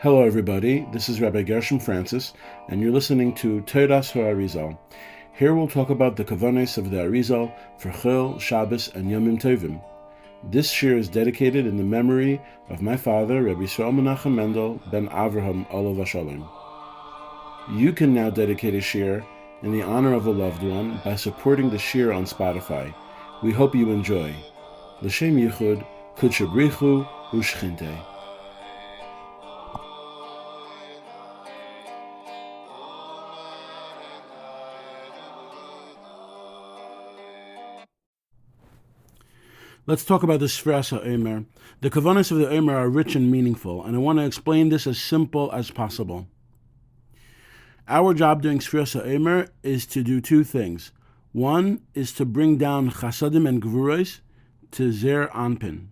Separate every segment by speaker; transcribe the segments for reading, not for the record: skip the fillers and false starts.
Speaker 1: Hello everybody, this is Rabbi Gershom Francis, and you're listening to Sefiras Arizal. Here we'll talk about the kavanos of the Arizal for Chil, Shabbos, and Yomim Tovim. This shir is dedicated in the memory of my father, Rabbi Menachem Mendel ben Avraham Olav Hashalom. You can now dedicate a shir in the honor of a loved one by supporting the shir on Spotify. We hope you enjoy. L'shem yichud, kudshabrichu, u'shchinte. Let's talk about the Sefiras Haomer. The kavanos of the Omer are rich and meaningful, and I want to explain this as simple as possible. Our job during Sefiras Haomer is to do two things. One is to bring down chasadim and gvuros to zer anpin,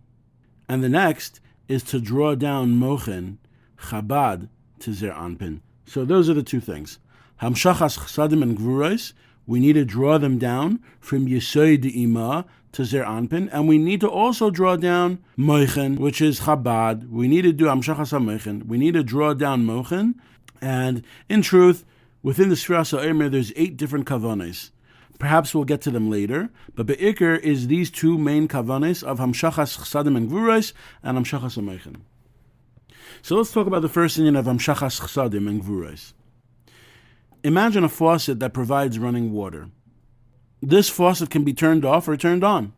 Speaker 1: and the next is to draw down mochen, chabad, to zer anpin. So those are the two things. Hamshachas chasadim and gvuros, we need to draw them down from Yesod Ima to Zer Anpin, and we need to also draw down Mochen, which is Chabad. We need to do Amshachas HaMochen. We need to draw down Mochen, and in truth, within the Sefiras Haomer, there's 8 different kavanos. Perhaps we'll get to them later, but Be'ikr is these two main kavanos of Hamshachas Chasadim and Gvuros and Amshachas HaMochen. So let's talk about the first union of Amshachas Chasadim and Gvuros. Imagine a faucet that provides running water. This faucet can be turned off or turned on.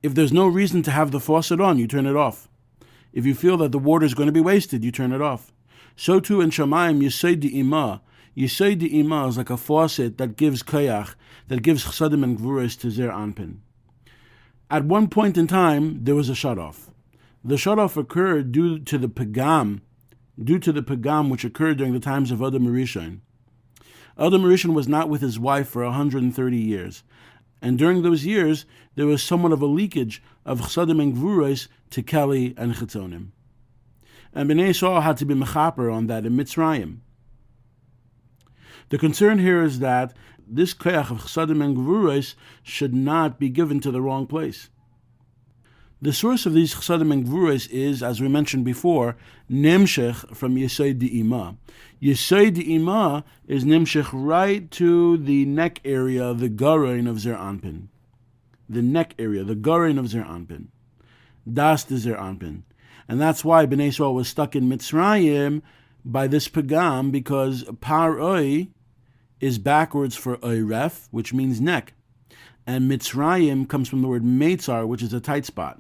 Speaker 1: If there's no reason to have the faucet on, you turn it off. If you feel that the water is going to be wasted, you turn it off. So too in Shamayim, Yesod Ima. Yesod Ima is like a faucet that gives koyach, that gives chasadim and gvuros to Zer Anpin. At one point in time, there was a shutoff. The shutoff occurred due to the pagam which occurred during the times of Adam Rishon. Adam Rishon was not with his wife for 130 years. And during those years, there was somewhat of a leakage of chasadim and gvuros to Keli and Chitzonim. And Bnei Yisrael had to be mechaper on that in Mitzrayim. The concern here is that this koyach of chasadim and gvuros should not be given to the wrong place. The source of these chasadim and gvuros is, as we mentioned before, nimshech from Yesod Ima. Yesod Ima is nimshech right to the neck area, the garein of Zer Anpin. The neck area, the garein of Zer Anpin. Das de Zer Anpin. And that's why Bnei Yisrael was stuck in Mitzrayim by this pagam, because paroi is backwards for oiref, which means neck. And Mitzrayim comes from the word meitzar, which is a tight spot.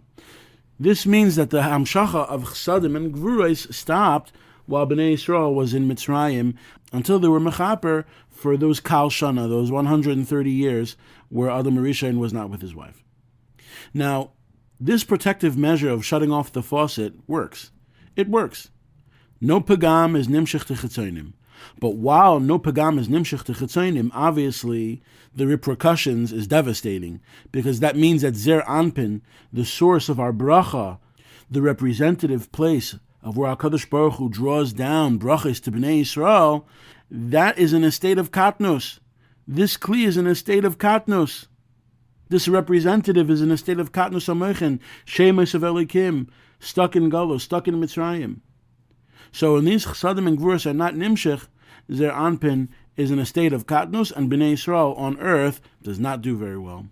Speaker 1: This means that the hamshacha of chasadim and gvuros stopped while Bnei Yisrael was in Mitzrayim until they were mechaper for those kal shana, those 130 years where Adam Rishon was not with his wife. Now, this protective measure of shutting off the faucet works. It works. No pagam is nimshech to chitzonim. But while no pagam is nimshech to chitzonim, obviously the repercussions is devastating, because that means that Zer Anpin, the source of our bracha, the representative place of where HaKadosh Baruch Hu draws down brachas to Bnei Yisrael, that is in a state of katnos. This kli is in a state of katnos. This representative is in a state of katnos amochen, shemes of Elikim, stuck in Galus, stuck in Mitzrayim. So when these chasadim and gvuros are not nimshech, Zer Anpin is in a state of katnus, and Bnei Yisrael on earth does not do very well.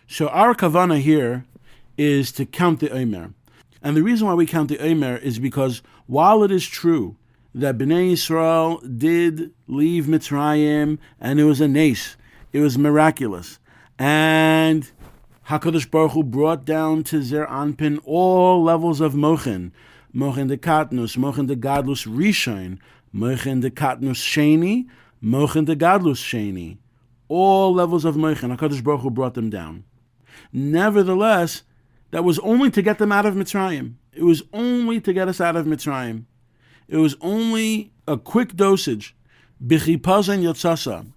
Speaker 1: So our kavana here is to count the Omer. And the reason why we count the Omer is because while it is true that Bnei Yisrael did leave Mitzrayim, and it was a nes, it was miraculous, and HaKadosh Baruch Hu brought down to Zer Anpin all levels of mochen de katnus, mochen de gadlus rishon, mochen de katnus sheni, mochen de gadlus sheni. All levels of mochen, HaKadosh Baruch Hu brought them down. Nevertheless, that was only to get them out of Mitzrayim. It was only to get us out of Mitzrayim. It was only a quick dosage. B'chipazan yotzasa.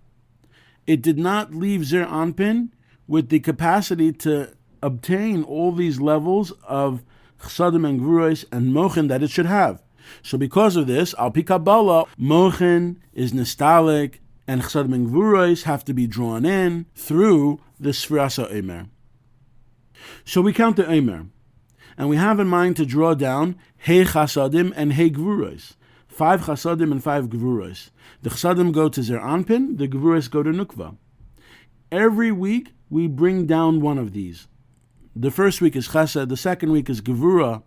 Speaker 1: It did not leave Zer Anpin with the capacity to obtain all these levels of chasadim and gvuros and mochen that it should have. So because of this, al pi Kabbalah, mochen is nostalgic, and chasadim and gvuros have to be drawn in through the Sefiras Haomer. So we count the Omer. And we have in mind to draw down Hey Chasadim and Hey Gvuros. 5 Chasadim and 5 Gvuros. The Chasadim go to Zer Anpin, the Gvuros go to Nukva. Every week we bring down one of these. The first week is Chesed, the second week is Gevura,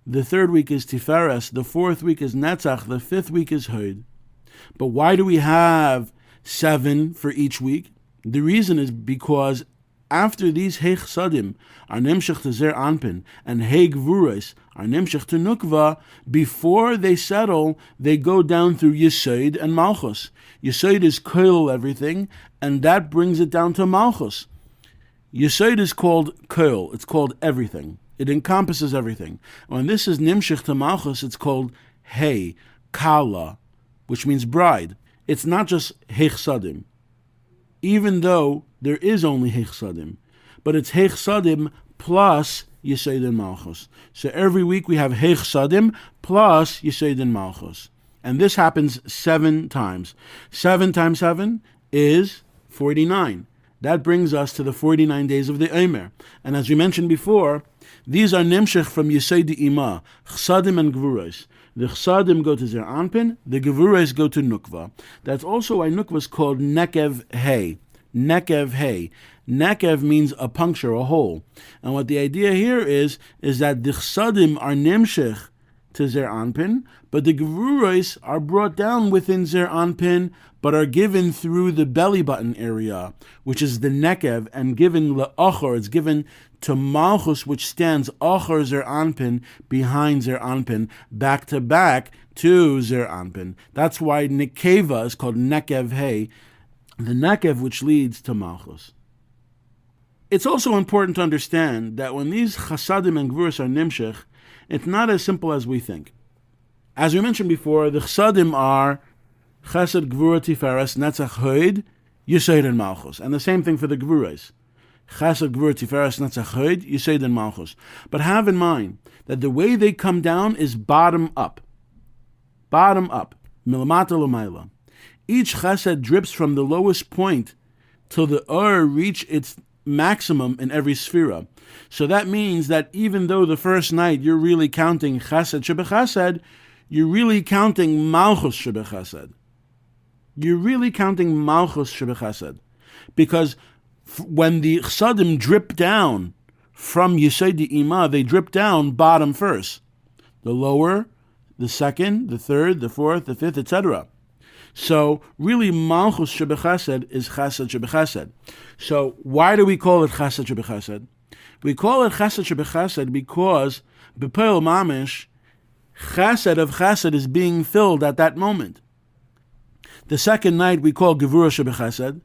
Speaker 1: the third week is Sefiras, the fourth week is Netzach, the fifth week is Hod. But why do we have 7 for each week? The reason is because after these Hey Chsadim are Nimshech to Zer Anpin and Hey Gvuros are Nimshech to Nukva, before they settle, they go down through Yesod and Malchus. Yesod is Koil everything, and that brings it down to Malchus. Yesod is called Koil, it's called everything. It encompasses everything. When this is Nimshech to Malchus, it's called Hey, Kala, which means bride. It's not just Hey Chsadim, even though there is only Hey Chsadim, but it's Hey Chsadim plus Yesod and Malchus. So every week we have Hey Chsadim plus Yesod and Malchus. And this happens 7 times. 7 times 7 is 49. That brings us to the 49 days of the Omer. And as we mentioned before, these are Nimshech from Yesod Ima, Chsadim and Gvuros. The Chsadim go to Zer Anpin, the Gevuros go to Nukva. That's also why Nukva is called Nekev Hey. Nekev Hey. Nekev means a puncture, a hole. And what the idea here is that the Chsadim are Nimshech to Zer Anpin, but the Gevuros are brought down within Zer Anpin, but are given through the belly button area, which is the Nekev, and given Le'achor, it's given to Malchus, which stands Achor Zer Anpin, behind Zer Anpin, back to back to Zer Anpin. That's why Nekeva is called Nekev Hey, the Nekev which leads to Malchus. It's also important to understand that when these Chasadim and Gvuros are Nimshech, it's not as simple as we think. As we mentioned before, the Chasadim are Chesed, Gvura, Sefiras, Netzach, Hod, Yesod, and Malchus. And the same thing for the Gvuros. Chesed, Gvura, Sefiras, Netzach, Hod, Yesod, and Malchus. But have in mind that the way they come down is bottom up. Bottom up. Milamata l'mayla. Each Chesed drips from the lowest point till the reach its maximum in every Sefira. So that means that even though the first night you're really counting Chesed Shebechesed, you're really counting Malchus Shebechesed. You're really counting Malchus Shebechesed. Because when the Chsadim drip down from Yesod Ima, they drip down bottom first. The lower, the second, the third, the fourth, the fifth, etc. So really Malchus Shebechesed is Chesed Shebechesed. So why do we call it Chesed Shebechesed? We call it Chesed Shebechesed because B'Peil Mamish, Chesed of Chesed is being filled at that moment. The second night we call Gevura Shebechesed.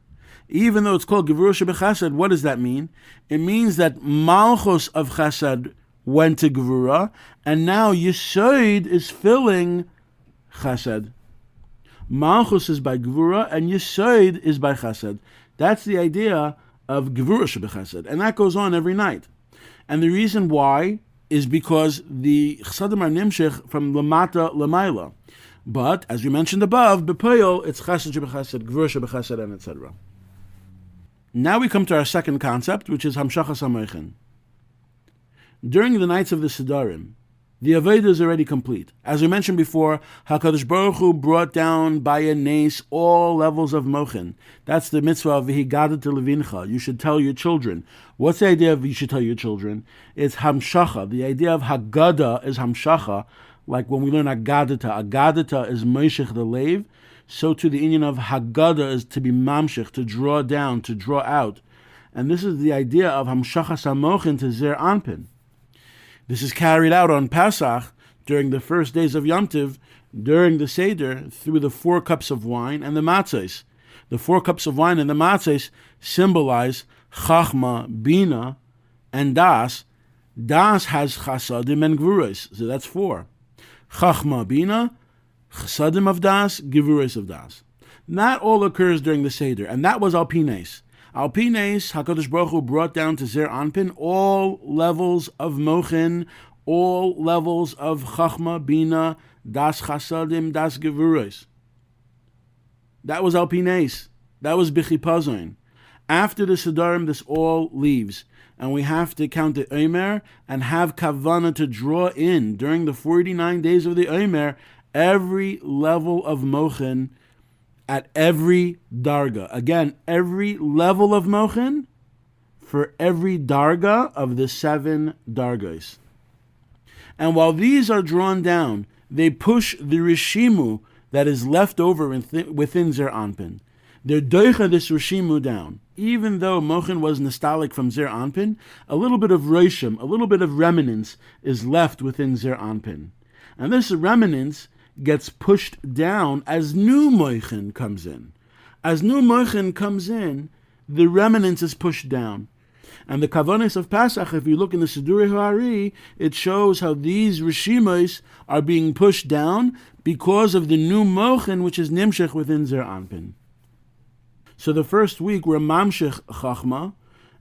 Speaker 1: Even though it's called Gevura Shebechesed, what does that mean? It means that Malchus of Chesed went to Gevura, and now Yesod is filling Chesed. Malchus is by Gevura, and Yesod is by Chesed. That's the idea of Gevura Shebechesed, and that goes on every night. And the reason why is because the Chsadim are Nimshech from Lamata Lamaila. But, as we mentioned above, B'Poyol, it's Chesed Shebechesed, Gevura Shebechesed, and etc. Now we come to our second concept, which is Hamshachas HaMoichin. During the nights of the Siddharim, the Avodah is already complete. As we mentioned before, HaKadosh Baruch Hu brought down by a nace all levels of Mochin. That's the mitzvah of V'higada Levincha. You should tell your children. What's the idea of you should tell your children? It's Hamshacha. The idea of Haggadah is Hamshacha. Like when we learn Agadata. Agadata is Moishech the Lev. So to the union of Haggadah is to be Mamshech, to draw down, to draw out. And this is the idea of Hamshachas HaMochin to Zer Anpin. This is carried out on Pesach during the first days of Yom Tov, during the Seder, through the 4 cups of wine and the matzos. The 4 cups of wine and the matzos symbolize Chachma, Bina, and Das. Das has Chasadim and Gvuros, so that's 4. Chachma, Bina, Chasadim of Das, Gvuros of Das. That all occurs during the Seder, and that was Alpines. Alpines, HaKadosh Baruch Hu brought down to Zer Anpin all levels of Mochin, all levels of Chachma, Bina, Das Chasadim, Das Gvuros. That was Alpines. That was B'chipazon. After the Siddharim, this all leaves, and we have to count the Omer and have Kavanah to draw in, during the 49 days of the Omer, every level of Mochen at every Darga. Again, every level of Mochen for every Darga of the 7 Dargas. And while these are drawn down, they push the Rishimu that is left over within Zer Anpin. They're doicha this Rishimu down. Even though Mochen was nostalgic from Zer Anpin, a little bit of Roshim, a little bit of remnants is left within Zer Anpin. And this remnants gets pushed down as new Mochen comes in. As new Mochen comes in, the remnants is pushed down. And the Kavanis of Pesach, if you look in the Sidurei Ha'ari, it shows how these Rishimos are being pushed down because of the new Mochen, which is Nimshech within Zer Anpin. So the first week we're Mamshech Chachma,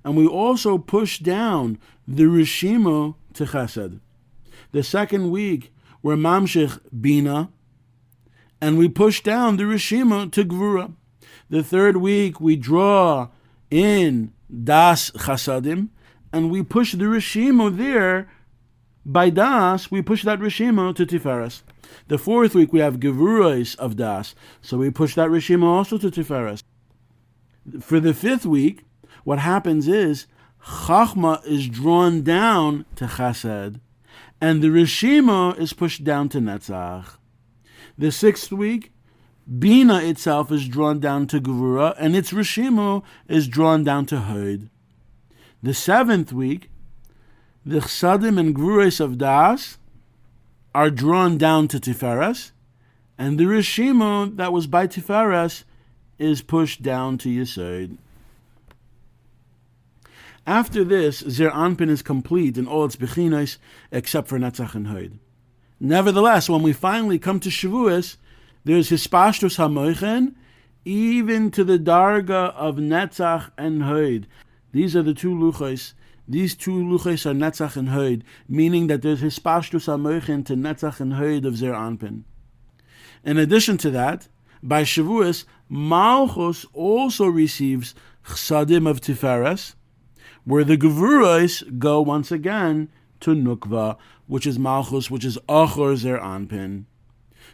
Speaker 1: and we also push down the Rishimo to Chesed. The second week we're Mamshech Bina, and we push down the Rishimo to Gvura. The third week we draw in Das Chasadim, and we push the Rishimo there. By Das, we push that Rishimo to Tiferes. The fourth week we have Gevuros of Das, so we push that Rishimo also to Tiferes. For the fifth week, what happens is Chachma is drawn down to Chesed, and the Rishimo is pushed down to Netzach. The sixth week, Bina itself is drawn down to Gevura, and its Rishimo is drawn down to Hod. The seventh week, the Chsadim and Gevuros of Das are drawn down to Tiferes, and the Rishimo that was by Tiferes is pushed down to Yesod. After this, Zer Anpin is complete in all its bechinos except for Netzach and Hod. Nevertheless, when we finally come to Shavuos, there's Hispashtus HaMochen, even to the Darga of Netzach and Hod. These are the two Luchos. These two Luchos are Netzach and Hod, meaning that there's Hispashtus HaMochen to Netzach and Hod of Zer Anpin. In addition to that, by Shavuos, Malchus also receives Chsadim of Tiferes, where the Gevuros go once again to Nukva, which is Malchus, which is Achor Zer Anpin.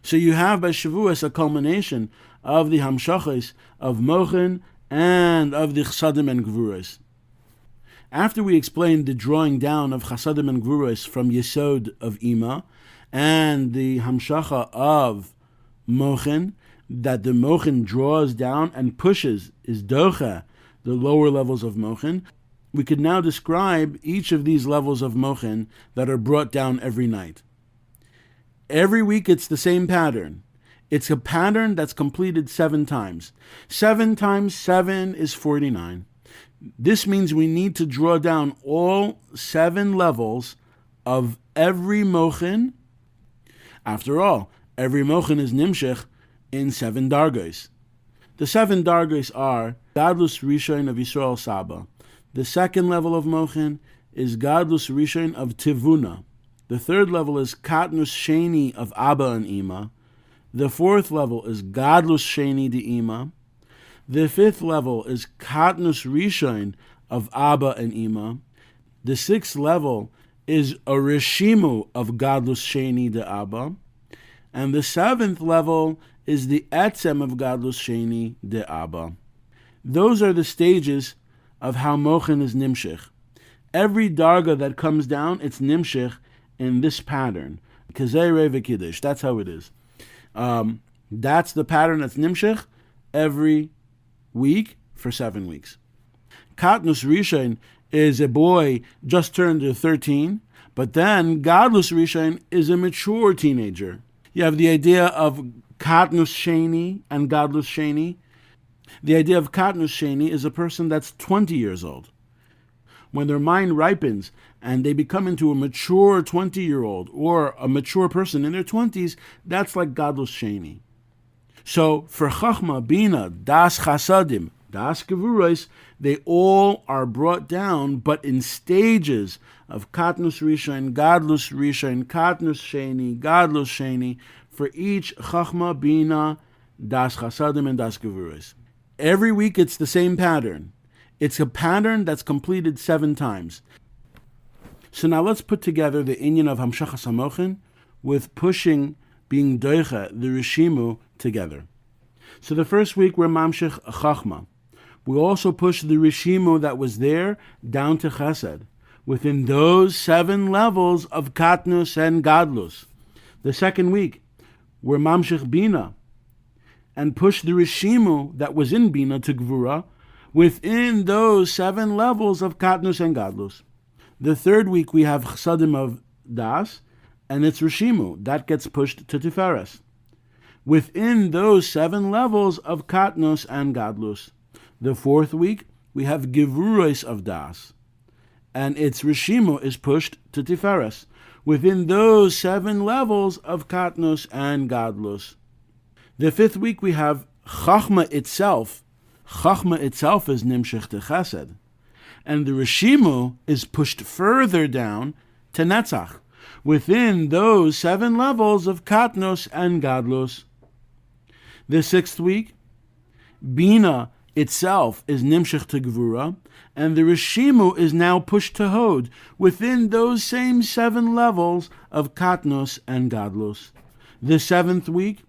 Speaker 1: So you have by Shavuos a culmination of the Hamshachos of Mochen and of the Chsadim and Gevuros. After we explained the drawing down of Chasadim and Gevuros from Yesod of Ima and the Hamshacha of Mochen, that the Mochen draws down and pushes, is Docha, the lower levels of Mochen, we could now describe each of these levels of Mochen that are brought down every night. Every week it's the same pattern. It's a pattern that's completed 7 times. 7 times 7 is 49. This means we need to draw down all 7 levels of every Mochen. After all, every Mochen is Nimshech in 7 Dargos. The 7 Dargos are Gadlus Rishon of Yisrael Saba. The second level of Mochen is Gadlus Rishon of Tivuna. The third level is Katnus Sheni of Abba and Ima. The fourth level is Gadlus Sheni de Ima. The fifth level is Katnus Rishon of Abba and Ima. The sixth level is a Rishimu of Gadlus Sheni de Abba. And the seventh level is the Etzem of Gadlus Sheni de Abba. Those are the stages of how Mochen is Nimshech. Every Darga that comes down, it's Nimshech in this pattern. Kazei Kiddush, that's how it is. That's the pattern that's Nimshech every week for 7 weeks. Katnus Rishon is a boy just turned 13, but then Gadlus Rishon is a mature teenager. You have the idea of Katnus Sheni and Gadlus Sheni. The idea of Katnus Sheni is a person that's 20 years old. When their mind ripens and they become into a mature 20-year-old or a mature person in their 20s, that's like Gadlus Sheni. So for Chachma, Bina, Das Chasadim, Das Gevuros, they all are brought down, but in stages of Katnus Rishon, Gadlus Rishon, Katnus Sheni, Gadlus Sheni, for each Chachma, Bina, Das Chasadim, and Das Gevuros. Every week it's the same pattern. It's a pattern that's completed 7 times. So now let's put together the inyan of Hamshachas HaMochin with pushing, being doicha, the Rishimu, together. So the first week we're Mamshech Chachma. We also push the Rishimu that was there down to Chesed, within those 7 levels of Katnus and Gadlus. The second week we're Mamshech Bina, and push the Rishimu that was in Bina to Gvura, within those 7 levels of Katnus and Gadlus. The third week we have Chsadim of Das, and it's Rishimu. That gets pushed to Sefiras. Within those 7 levels of Katnus and Gadlus. The fourth week we have Gevuros of Das, and its Rishimu is pushed to Sefiras. Within those 7 levels of Katnus and Gadlus. The fifth week we have Chachma itself. Chachma itself is Nimshech to Chesed. And the Rishimu is pushed further down to Netzach, within those 7 levels of Katnus and Gadlus. The sixth week, Bina itself is Nimshech to Gvura, and the Rishimu is now pushed to Hod, within those same 7 levels of Katnus and Gadlus. The seventh week,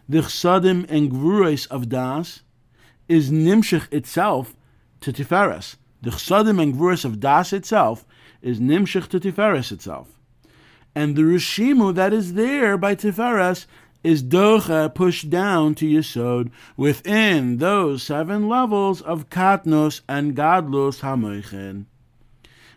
Speaker 1: the Chsadim and Gvuros of Das is Nimshech itself to Sefiras. The Chsadim and Gvuros of Das itself is Nimshech to Sefiras itself. And the Rishimu that is there by Sefiras is Docha, pushed down to Yesod, within those 7 levels of Katnus and Gadlus HaMoichin.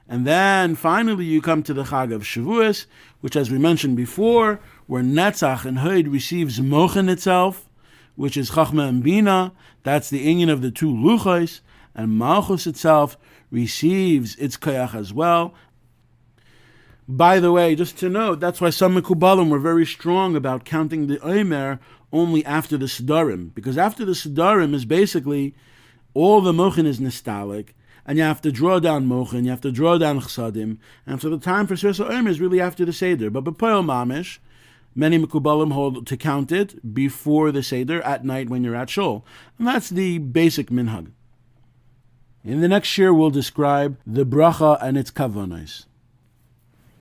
Speaker 1: And then finally you come to the Chag of Shavuos, which, as we mentioned before, where Netzach and Hod receives Mochin itself, which is Chachma and Bina. That's the inyan of the 2 Luchos, and Malchus itself receives its Koyach as well. By the way, just to note, that's why some Mekubalim were very strong about counting the Omer only after the Sedarim, because after the Sedarim is basically all the Mochin is Nistalic, and you have to draw down Mochin, you have to draw down Chsadim, and so the time for Sefiras Omer is really after the Seder. But B'Poel Mamish, many Mekubalim hold to count it before the Seder, at night when you're at Shul. And that's the basic minhag. In the next year, we'll describe the bracha and its kavanos.